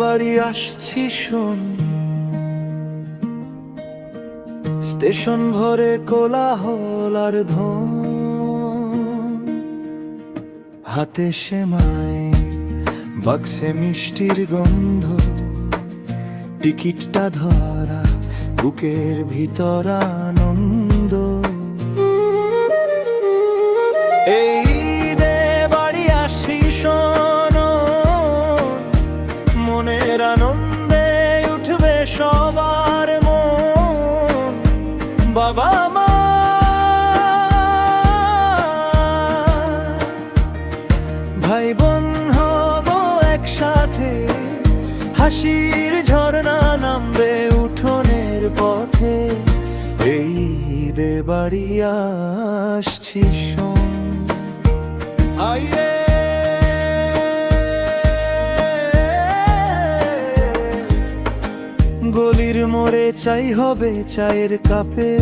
বাড়ি আসছি শোন, স্টেশন ভরে কোলাহল আর ধন, হাতে সেমাই বাক্সে মিষ্টির গন্ধ, টিকিটটা ধরা, বুকের ভিতর আনন্দ। এই দে বাড়ি আসি শোনো, মনের আনন্দে উঠবে সবার মন। বাবা মা ভাই বোন হব একসাথে, হাসির ঝর্ণা নামবে উঠোনের পথে। এই দে বাড়ি আসছি শোন। আইরে গলির মোড়ে চাই হবে চায়ের কাপে,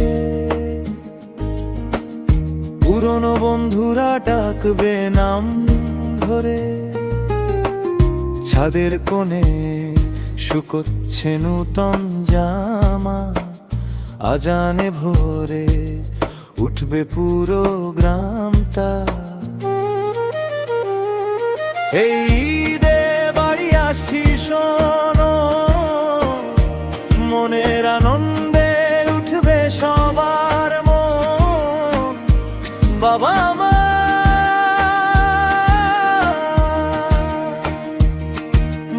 পুরনো বন্ধুরা ডাকবে নাম ধরে। ছাদের কোণে শুকোচ্ছে নূতন জামা, আজানে ভোরে উঠবে পুরো গ্রামটা। এই দে বাড়ি আসছি শোনো, মনের আনন্দে উঠবে সবার মন। বাবা মা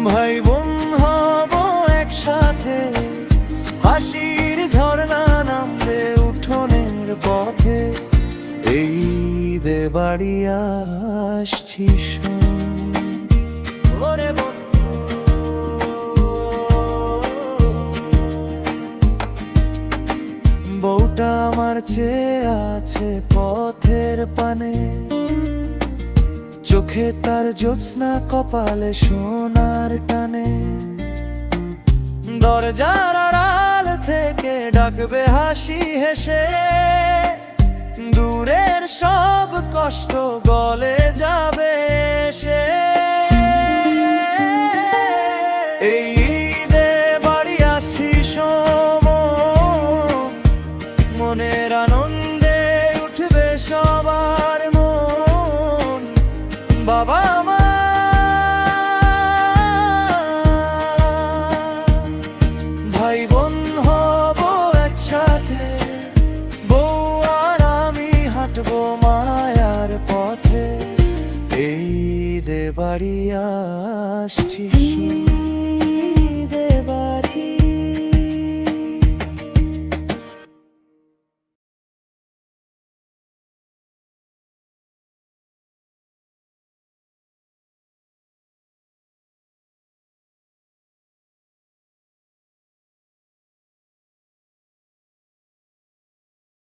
ভাই বোন হব একসাথে, হাসির ঝর্ণা নামবে উঠোনের পথে। এই দে বাড়ি আসছি শোন। ওরে বন্ধু বউটা আমার চেয়ে আছে পথের পানে, চোখে তার জ্যোৎস্না, কপালে সোনার টানে। দরজার আড়াল থেকে ডাকবে হাসি হেসে, দূরের সব কষ্ট গলে যাবে সে। এই দে বাড়ি আসছি শোন, মনের আনন্দে উঠবে সবার মন। বাবা মা ভাই বোন হব একসাথে, বউ আর আমি হাঁটবো মায়ার পথে। এই দে বাড়ি আসছি।